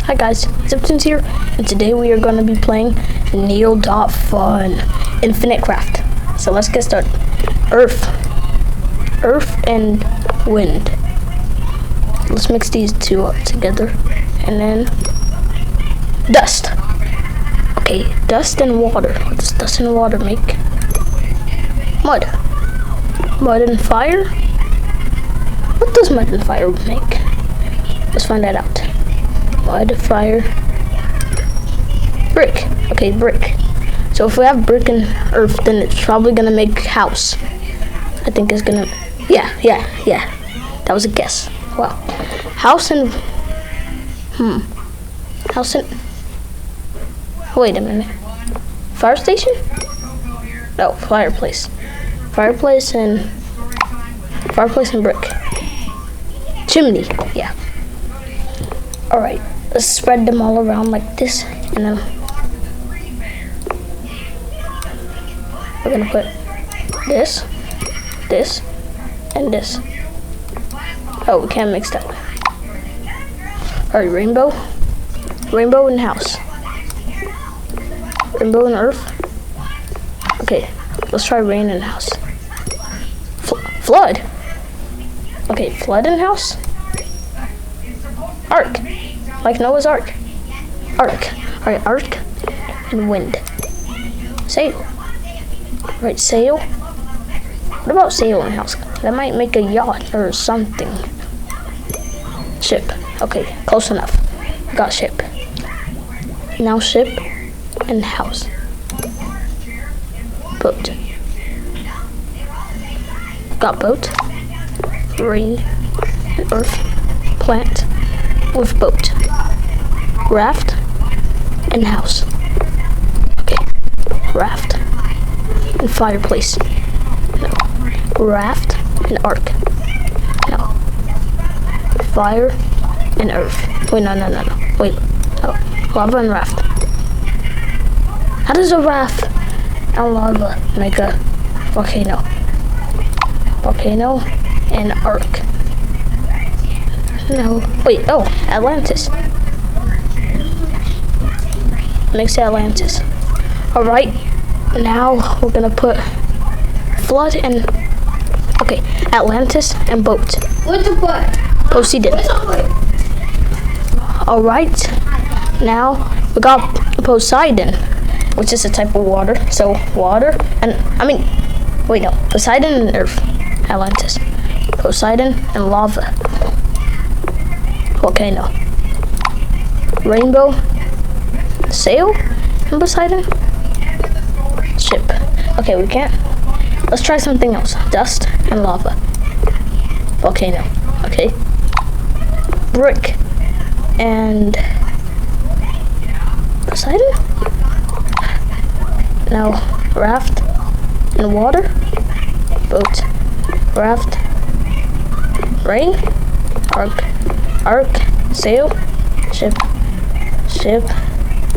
Hi guys, Zipton's here, and today we are going to be playing Neal.fun Infinite Craft. So let's get started. Earth and wind. Let's mix these two up together, and then dust. Okay, dust and water. What does dust and water make? Mud. Mud and fire? What does mud and fire make? Let's find that out. Mud, fire, brick. Okay, brick. So if we have brick and earth, then it's probably gonna make house. I think it's gonna, yeah. That was a guess. Wow. House and, house and, wait a minute. Fire station? No, fireplace. Fireplace and brick. Chimney, yeah. Alright, let's spread them all around like this, and then we're gonna put this, and this. Oh, we can't mix that. Alright, rainbow and house. Rainbow and earth. Okay, let's try rain and house. Flood. Okay, flood and house. Ark, like Noah's Ark. Alright, ark and wind. Sail. Right, sail. What about sail in house? That might make a yacht or something. Ship. Okay, close enough. Got ship. Now ship and house. Boat. Got boat. Rain and earth. Plant with boat. Raft and house. Okay. Raft and fireplace. No. Raft and ark. No. Fire and earth. Wait, no. Wait. No. Lava and raft. How does a raft and lava make a volcano? Volcano and ark. No. Wait, oh, Atlantis. Makes Atlantis. Alright, now we're gonna put flood and, okay, Atlantis and boat. What's the put? Proceeded. Alright, now we got Poseidon, which is a type of water. So water and, wait, no, Poseidon and earth. Atlantis. Poseidon and lava. Volcano. Rainbow. Sail and Poseidon. Ship. Okay, we can't. Let's try something else. Dust and lava. Volcano. Okay. Brick and Poseidon? No. Raft and water. Boat. Raft. Rain. Ark, sail, ship,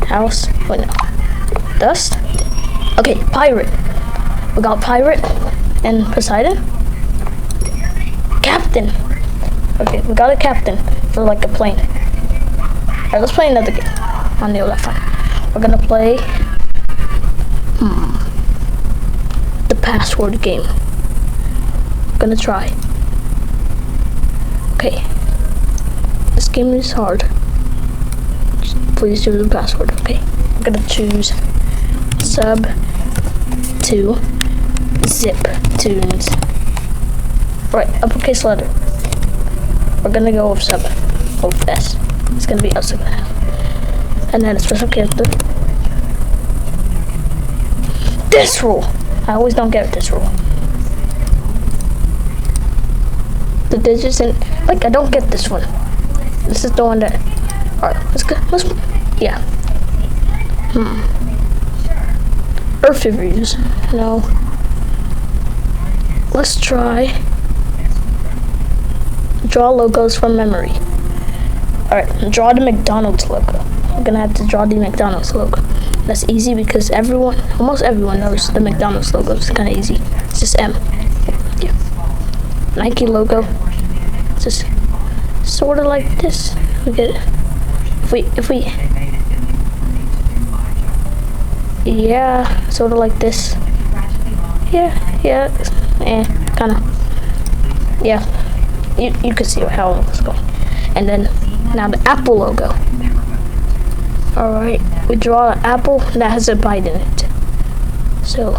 house, wait no, dust. Okay, pirate. We got pirate and Poseidon. Captain. Okay, we got a captain for like a plane. Alright, let's play another game on Neal.fun. We're gonna play the password game. I'm gonna try. Okay. This game is hard. Just please choose the password. Okay. I'm gonna choose sub to zip tunes. Right, uppercase letter. We're gonna go with sub. Oh, S. It's gonna be us again. And then a special character. This rule. I always don't get this rule. The digits and like I don't get this one. This is the one that. Alright, let's go. Yeah. Earth reviews. No. Let's try. Draw logos from memory. Alright, draw the McDonald's logo. I'm gonna have to draw the McDonald's logo. That's easy because almost everyone knows the McDonald's logo. It's kind of easy. It's just M. Yeah. Nike logo. It's just sort of like this. We get If we, yeah, sort of like this. Yeah, kind of. Yeah, you can see how it's going. And then now the Apple logo. All right, we draw an apple that has a bite in it. So,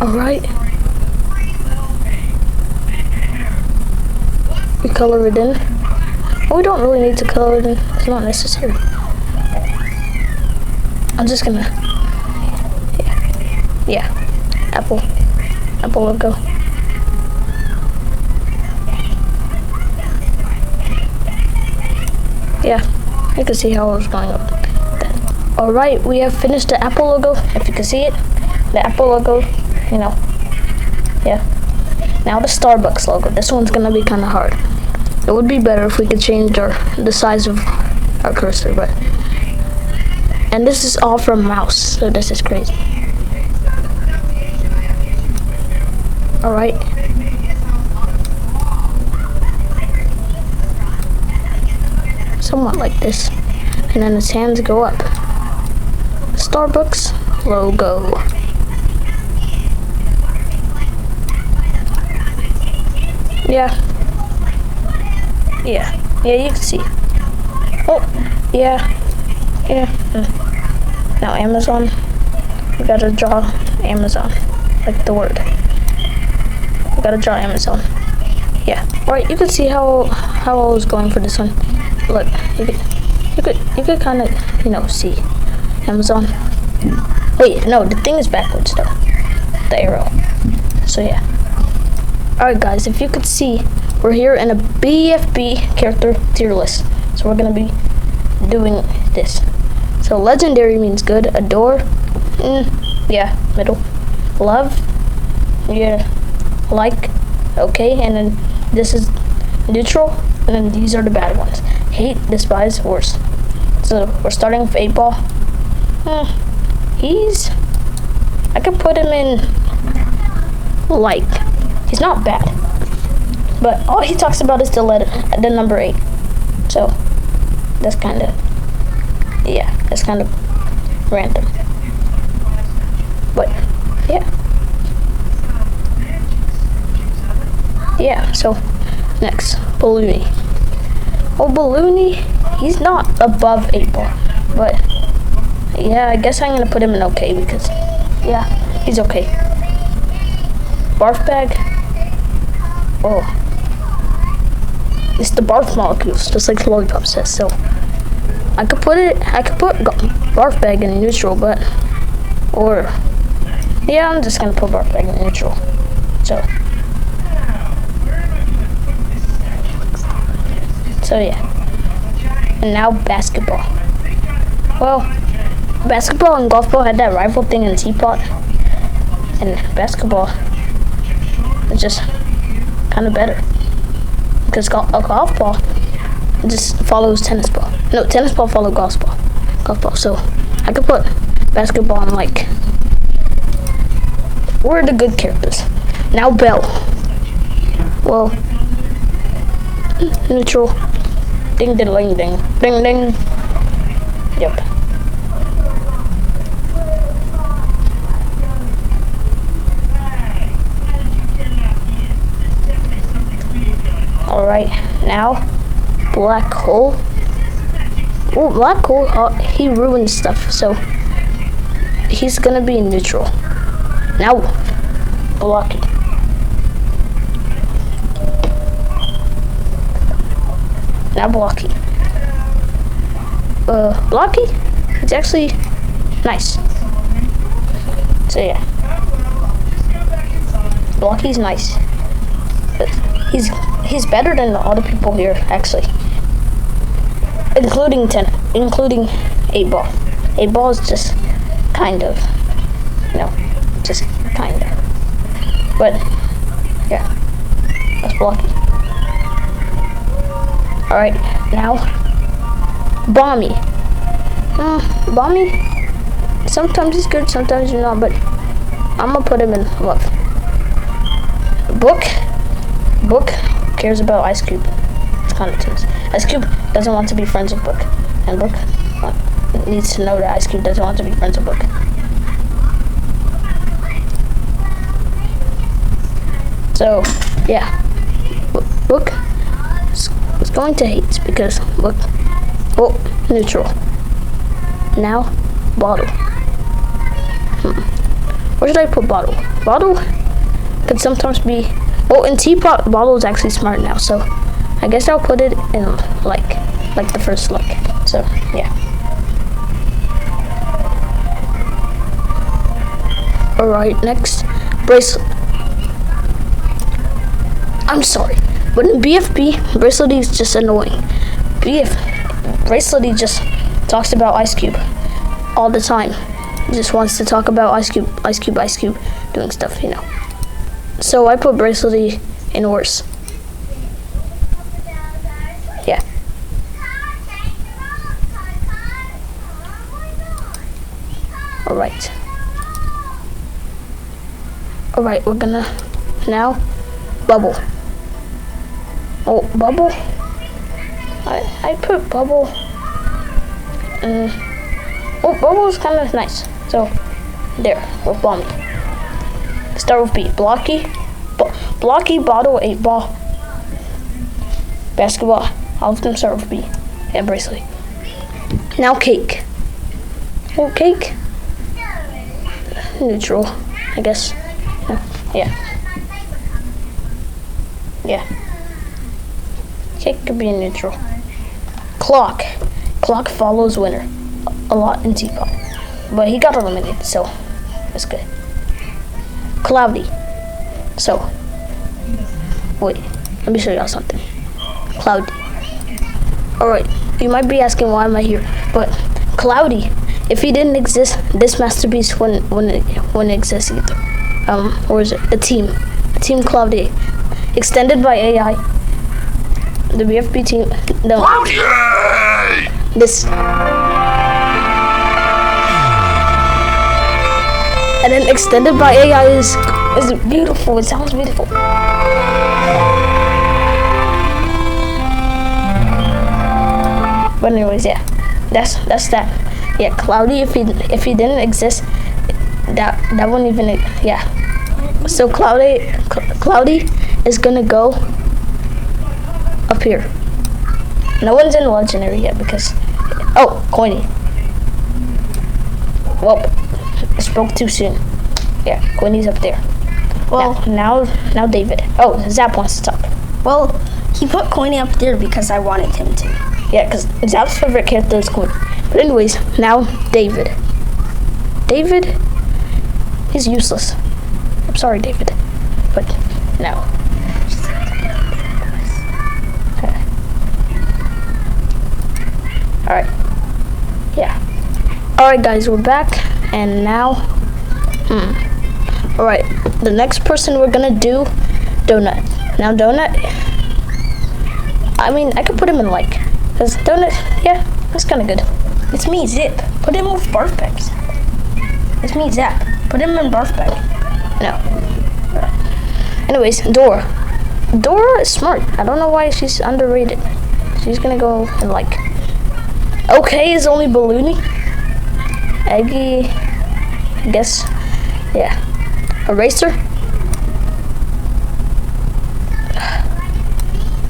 all right. We color it in. Oh, we don't really need to color it in. It's not necessary. I'm just gonna, yeah, apple logo. Yeah, you can see how it was going up. All right, we have finished the Apple logo. If you can see it, the Apple logo, you know, yeah. Now the Starbucks logo. This one's gonna be kind of hard. It would be better if we could change the size of our cursor, but, and this is all from mouse, so this is crazy. All right. Somewhat like this, and then his hands go up. Starbucks logo. Yeah, you can see. Oh, yeah. Now Amazon. We gotta draw Amazon, like the word. We gotta draw Amazon. Yeah. All right, you can see how I was going for this one. Look, you could kind of, you know, see Amazon. Wait, no, the thing is backwards though. The arrow. So yeah. Alright guys, if you could see, we're here in a BFB character tier list. So we're gonna be doing this. So legendary means good. Adore, yeah, middle. Love, yeah, like, okay. And then this is neutral, and then these are the bad ones. Hate, despise, worse. So we're starting with 8-Ball. I could put him in like. He's not bad, but all he talks about is the number 8. So that's kind of, yeah, that's kind of random. But yeah. So next, Balloony. Oh, Balloony, he's not above 8-Ball, but yeah, I guess I'm gonna put him in okay because, yeah, he's okay. Barf bag. Oh, it's the barf molecules, just like the lollipop says. So I could put barf bag in neutral, but yeah, I'm just gonna put barf bag in neutral. So yeah. And now basketball. Well, basketball and golf ball had that rival thing in the teapot, and basketball is just kind of better because a golf ball just follows tennis ball. No, tennis ball follows golf ball. So I could put basketball in like, where are the good characters? Now Bell. Well, neutral. Ding ding ding ding ding ding. Yep. Alright, now Black Hole. Oh, Black Hole, he ruins stuff, so he's gonna be neutral. Now, Blocky. Now Blocky. Blocky, it's actually nice. So yeah, Blocky's nice. But he's better than all the people here, actually. Including 8-Ball. 8-Ball is just kind of, just kind of. But yeah, that's Blocky. All right, now Bommy. Bommy, sometimes he's good, sometimes he's not, but I'm gonna put him in love. Book cares about Ice Cube. It's kind of tense. Ice Cube doesn't want to be friends with Book, and Book needs to know that Ice Cube doesn't want to be friends with Book. So, yeah, Book is going to hate because Book, neutral. Now, Bottle. Where should I put Bottle? Bottle could sometimes be, in Teapot, Bottle is actually smart now, so I guess I'll put it in like the first look. So, yeah. Alright, next, Bracelet. I'm sorry, but in BFB, Bracelet is just annoying. Bracelet just talks about Ice Cube all the time. He just wants to talk about Ice Cube, doing stuff, you know. So I put Bracelet in worse. Yeah. Alright. Alright, we're gonna now Bubble. Bubble? I put Bubble. Bubble is kind of nice. So, there, with Bomb. Start with B. Blocky, Bottle, 8 Ball. Basketball. All of them start with B. And Bracelet. Now Cake. Cake. Neutral, I guess. Yeah. Cake could be neutral. Clock follows Winner a lot in Teapot, but he got eliminated, so that's good. Cloudy. So, wait, let me show y'all something. Cloudy. Alright, you might be asking why am I here, but Cloudy, if he didn't exist, this masterpiece wouldn't exist either. Or is it? Team Cloudy. Extended by AI. The BFB team. No. Cloudy! This. And then extended by AI is beautiful. It sounds beautiful. But anyways, yeah, that's that. Yeah, Cloudy. If he didn't exist, that wouldn't even. Yeah. So Cloudy is gonna go up here. No one's in legendary yet because. Oh, Coiny. Well, I spoke too soon. Yeah, Coiny's up there. Well, now David. Oh, Zap wants to talk. Well, he put Coiny up there because I wanted him to. Yeah, because Zap's favorite character is Coiny. But anyways, now David. David, he's useless. I'm sorry, David, but no. Okay. All right. Yeah. All right, guys, we're back, and now. All right, the next person we're gonna do, Donut. Now Donut, I mean, I could put him in like, cause Donut, yeah, that's kind of good. It's me, Zip. Put him with barf bags. It's me, Zap. Put him in barf bag. No. Anyways, Dora. Dora is smart. I don't know why she's underrated. She's gonna go in like. Okay is only Balloony. Eggy, I guess. Yeah. Eraser.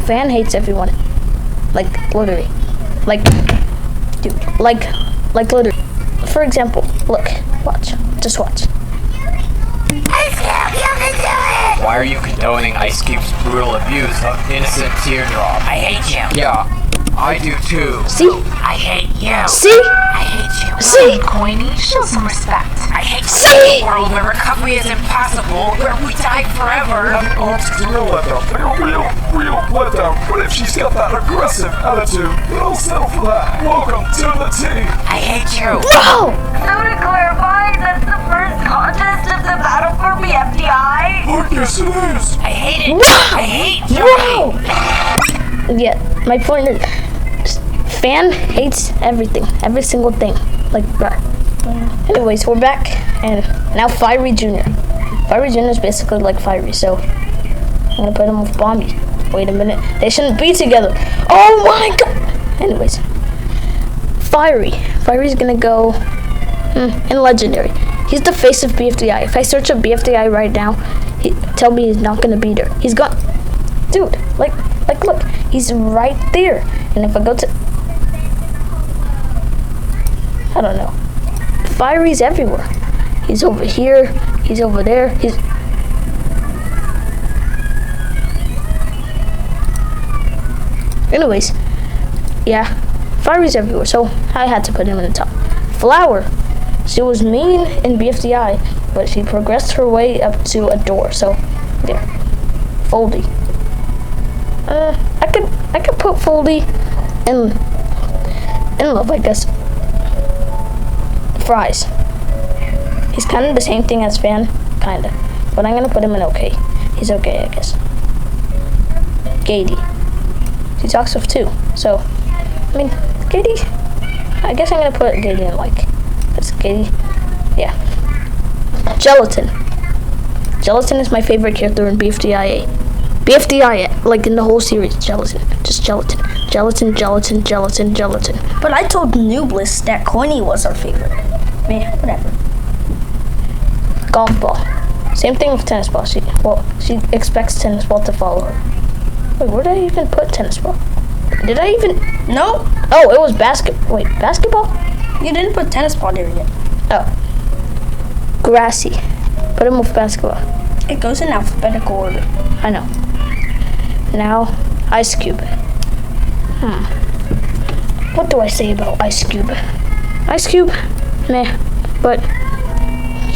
Fan hates everyone. Like, literally. Like, dude. Like literally. For example, look. Watch. Just watch. Ice Cube, you can do it! Why are you condoning Ice Cube's brutal abuse of innocent Teardrop? I hate you. Yeah, I do too. See? I hate you. See? I hate you. See? Coiny, show some respect. I hate you. See? A world where recovery is impossible, where we die forever. It's a real letdown. Real letdown. What if she's got that aggressive attitude? But I'll settle for that. Welcome to the team. I hate you. No! So to clarify, that's the first contest of the battle for BFDI? Oh, yes it is. I hate it. Wow! I hate you. Wow! Yeah, my point is, Fan hates everything, every single thing. Like, bruh. Anyways, we're back, and now Fiery Jr. Fiery Jr. is basically like Fiery, so I'm gonna put him with Bombi. Wait a minute. They shouldn't be together. Oh my god! Anyways. Fiery. Fiery's gonna go in Legendary. He's the face of BFDI. If I search up BFDI right now, tell me he's not gonna be there. He's gone. Dude, like look. He's right there. And if I go to... I don't know. Fiery's everywhere. He's over here. He's over there. He's... Anyways, yeah, Fiery's everywhere, so I had to put him in the top. Flower, she was mean in BFDI, but she progressed her way up to a door, so there. Foldy. I could put Foldy in love, I guess. Fries. He's kind of the same thing as Fan, kinda, but I'm gonna put him in okay. He's okay, I guess. Gady. She talks with 2, so I mean, Gady. I guess I'm gonna put Gady in like. That's Gady. Yeah. Gelatin. Gelatin is my favorite character in BFDIA. BFDIA, like in the whole series. Gelatin. Just Gelatin. Gelatin, Gelatin, Gelatin, Gelatin. But I told Noobless that Coiny was our favorite. Man, whatever. Golf ball. Same thing with tennis ball. She expects tennis ball to follow her. Wait, where did I even put tennis ball? Did I even... No. Oh, it was Wait, basketball? You didn't put tennis ball there yet. Oh. Grassy. Put him with basketball. It goes in alphabetical order. I know. Now, Ice Cube. What do I say about Ice Cube? Ice Cube? Meh. But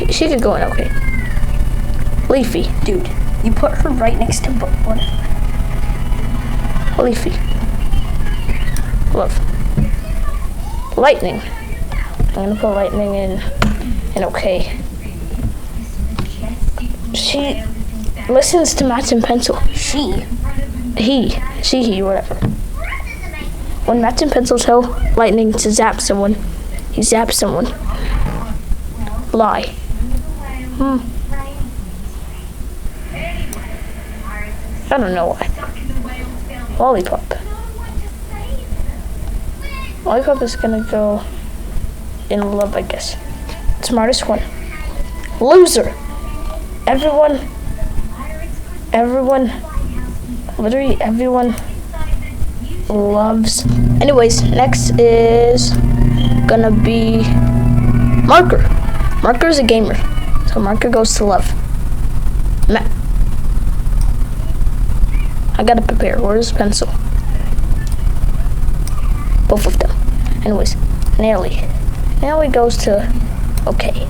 she could go in okay. Leafy. Dude, you put her right next to whatever. Leafy. Love. Lightning. I'm gonna put Lightning in okay. She listens to Mats and Pencil. He, whatever. When Mats and Pencil tell Lightning to zap someone, he zaps someone. Lie. I don't know why. Lollipop. Lollipop is gonna go in love, I guess. Smartest one. Loser. Literally everyone loves. Anyways, next is gonna be Marker. Marker is a gamer, so Marker goes to love. I gotta prepare. Where's Pencil? Both of them. Anyways, Nelly. Nelly goes to okay.